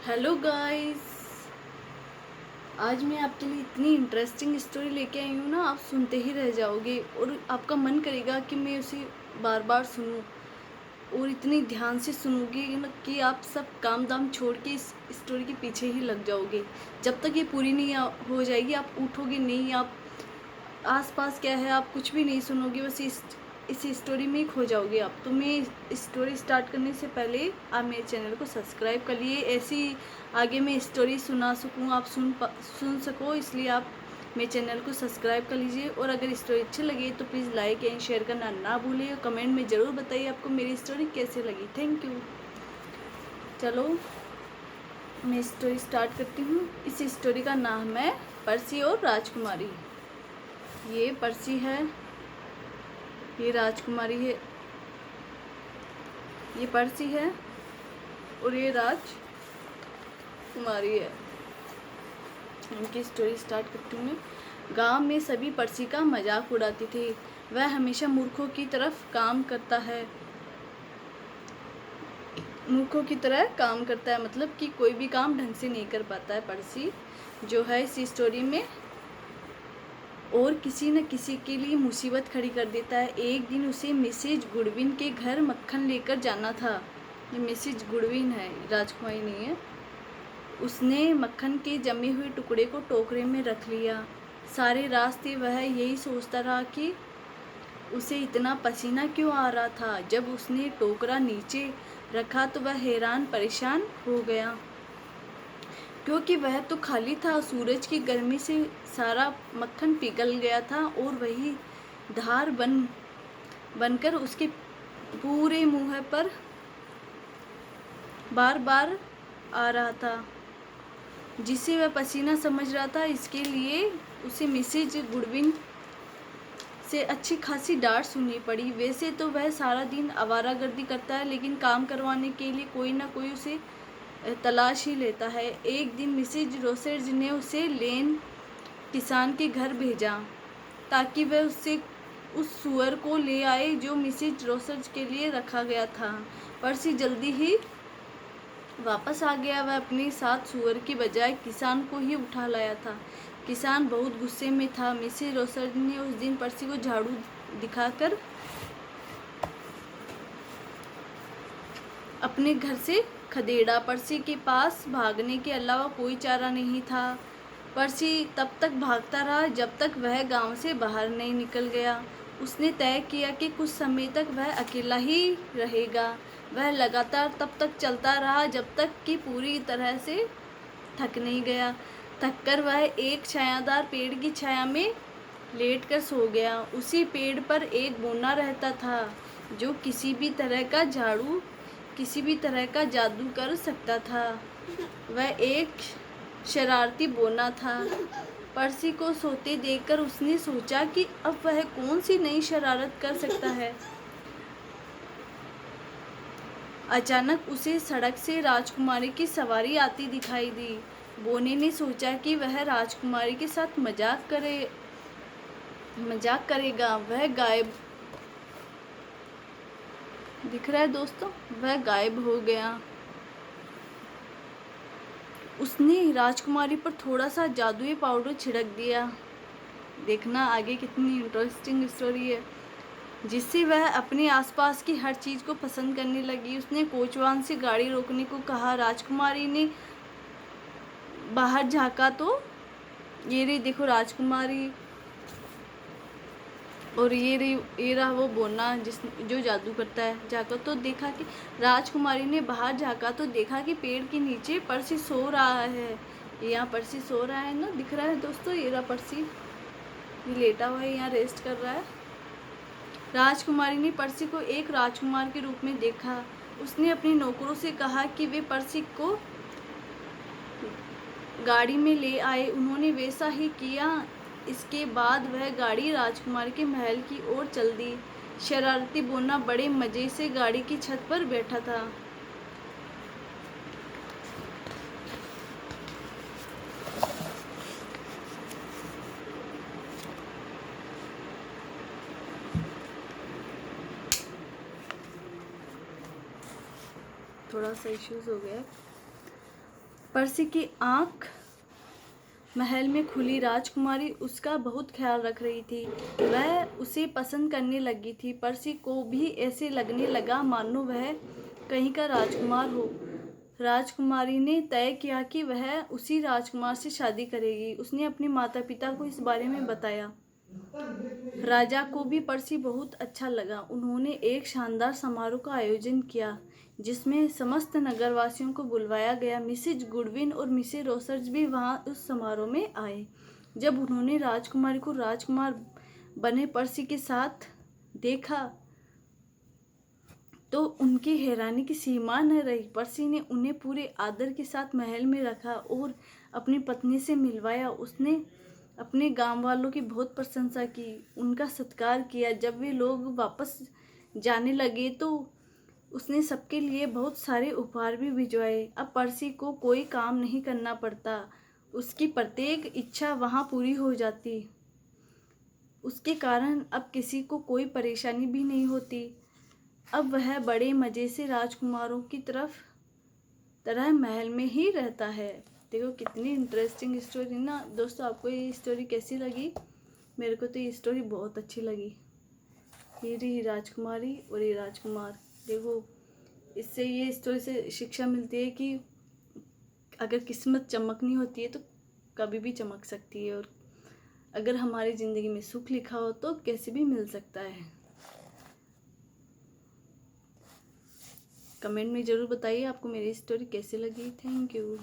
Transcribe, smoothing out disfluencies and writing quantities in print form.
Hello guys. आज मैं आपके लिए इतनी इंटरेस्टिंग स्टोरी लेके आई हूँ ना, आप सुनते ही रह जाओगे और आपका मन करेगा कि मैं उसे बार बार सुनूं और इतनी ध्यान से सुनोगे ना कि आप सब काम दाम छोड़ के इस स्टोरी के पीछे ही लग जाओगे। जब तक ये पूरी नहीं हो जाएगी आप उठोगे नहीं। आप आसपास क्या है आप कुछ भी नहीं सुनोगे, बस इस स्टोरी में ही खो जाओगे आप। तो मैं स्टोरी स्टार्ट करने से पहले आप मेरे चैनल को सब्सक्राइब कर लिए, ऐसी आगे मैं स्टोरी सुना सकूं, आप सुन सको, इसलिए आप मेरे चैनल को सब्सक्राइब कर लीजिए। और अगर स्टोरी अच्छी लगी तो प्लीज़ लाइक एंड शेयर करना ना भूलिए और कमेंट में ज़रूर बताइए आपको मेरी स्टोरी कैसे लगी। Thank you. चलो मैं स्टोरी स्टार्ट करती हूँ। इस स्टोरी का नाम है पर्सी और राजकुमारी। ये पर्सी है, ये राजकुमारी है, ये पर्सी है और ये राजकुमारी है। उनकी स्टोरी स्टार्ट करती हूँ मैं। गांव में सभी पर्सी का मजाक उड़ाते थे। वह हमेशा मूर्खों की तरफ काम करता है, मूर्खों की तरह काम करता है, मतलब कि कोई भी काम ढंग से नहीं कर पाता है पर्सी जो है इस स्टोरी में, और किसी न किसी के लिए मुसीबत खड़ी कर देता है। एक दिन उसे मिसेज गुडविन के घर मक्खन लेकर जाना था। ये मिसेज गुडविन है, राजकुमारी नहीं है। उसने मक्खन के जमे हुए टुकड़े को टोकरे में रख लिया। सारे रास्ते वह यही सोचता रहा कि उसे इतना पसीना क्यों आ रहा था। जब उसने टोकरा नीचे रखा तो वह हैरान परेशान हो गया, क्योंकि वह तो खाली था। सूरज की गर्मी से सारा मक्खन पिघल गया था और वही धार बनकर उसके पूरे मुंह पर बार बार आ रहा था, जिसे वह पसीना समझ रहा था। इसके लिए उसे मिसेज गुडविन से अच्छी खासी डांट सुननी पड़ी। वैसे तो वह सारा दिन आवारागर्दी करता है, लेकिन काम करवाने के लिए कोई ना कोई उसे तलाश ही लेता है। एक दिन मिसेज रोसेज ने उसे लेन किसान के घर भेजा ताकि वह उससे उस सुअर को ले आए जो मिसेज रोसेज के लिए रखा गया था। पर्सी जल्दी ही वापस आ गया। वह अपने साथ सुअर की बजाय किसान को ही उठा लाया था। किसान बहुत गुस्से में था। मिसेज रोसेज ने उस दिन पर्सी को झाड़ू दिखाकर अपने घर से खदेड़ा। पर्सी के पास भागने के अलावा कोई चारा नहीं था। पर्सी तब तक भागता रहा जब तक वह गांव से बाहर नहीं निकल गया। उसने तय किया कि कुछ समय तक वह अकेला ही रहेगा। वह लगातार तब तक चलता रहा जब तक कि पूरी तरह से थक नहीं गया। थककर वह एक छायादार पेड़ की छाया में लेटकर सो गया। उसी पेड़ पर एक बौना रहता था जो किसी भी तरह का जादू कर सकता था। वह एक शरारती बौना था। पर्सी को सोते देखकर उसने सोचा कि अब वह कौन सी नई शरारत कर सकता है। अचानक उसे सड़क से राजकुमारी की सवारी आती दिखाई दी। बोने ने सोचा कि वह राजकुमारी के साथ मजाक करेगा। वह गायब दिख रहा है दोस्तों, वह गायब हो गया। उसने राजकुमारी पर थोड़ा सा जादुई पाउडर छिड़क दिया। देखना आगे कितनी इंटरेस्टिंग स्टोरी है, जिससे वह अपने आसपास की हर चीज़ को पसंद करने लगी। उसने कोचवान से गाड़ी रोकने को कहा। राजकुमारी ने बाहर झांका तो ये रही देखो राजकुमारी, और ये रहा वो बोना जो जादू करता है। झांका तो देखा कि राजकुमारी ने बाहर झांका तो देखा कि पेड़ के नीचे पर्सी सो रहा है। यहाँ पर्सी सो रहा है ना, दिख रहा है दोस्तों, ये रहा पर्सी, ये लेटा हुआ है, यहाँ रेस्ट कर रहा है। राजकुमारी ने पर्सी को एक राजकुमार के रूप में देखा। उसने अपने नौकरों से कहा कि वे पर्सी को गाड़ी में ले आए। उन्होंने वैसा ही किया। इसके बाद वह गाड़ी राजकुमार के महल की ओर चल दी। शरारती बोना बड़े मज़े से गाड़ी की छत पर बैठा था। थोड़ा सा इश्यूज हो गया। पर्सी की आँख महल में खुली। राजकुमारी उसका बहुत ख्याल रख रही थी। वह उसे पसंद करने लगी थी। पर्सी को भी ऐसे लगने लगा मानो वह कहीं का राजकुमार हो। राजकुमारी ने तय किया कि वह उसी राजकुमार से शादी करेगी। उसने अपने माता पिता को इस बारे में बताया। राजा को भी पर्सी बहुत अच्छा लगा। उन्होंने एक शानदार समारोह का आयोजन किया जिसमें समस्त नगरवासियों को बुलवाया गया। मिसेज गुडविन और मिसेस रोसर्ज भी वहां उस समारोह में आए। जब उन्होंने राजकुमारी को राजकुमार बने पर्सी के साथ देखा तो उनकी हैरानी की सीमा न रही। पर्सी ने उन्हें पूरे आदर के साथ महल में रखा और अपनी पत्नी से मिलवाया। उसने अपने गांव वालों की बहुत प्रशंसा की, उनका सत्कार किया। जब वे लोग वापस जाने लगे तो उसने सबके लिए बहुत सारे उपहार भी भिजवाए। अब पर्सी को कोई काम नहीं करना पड़ता। उसकी प्रत्येक इच्छा वहां पूरी हो जाती। उसके कारण अब किसी को कोई परेशानी भी नहीं होती। अब वह बड़े मज़े से राजकुमारों की तरह महल में ही रहता है। देखो कितनी इंटरेस्टिंग स्टोरी ना दोस्तों। आपको ये स्टोरी कैसी लगी? मेरे को तो ये स्टोरी बहुत अच्छी लगी। ये रही राजकुमारी और ये राजकुमार। देखो इससे ये स्टोरी से शिक्षा मिलती है कि अगर किस्मत चमकनी होती है तो कभी भी चमक सकती है, और अगर हमारी ज़िंदगी में सुख लिखा हो तो कैसे भी मिल सकता है। कमेंट में ज़रूर बताइए आपको मेरी स्टोरी कैसी लगी। Thank you.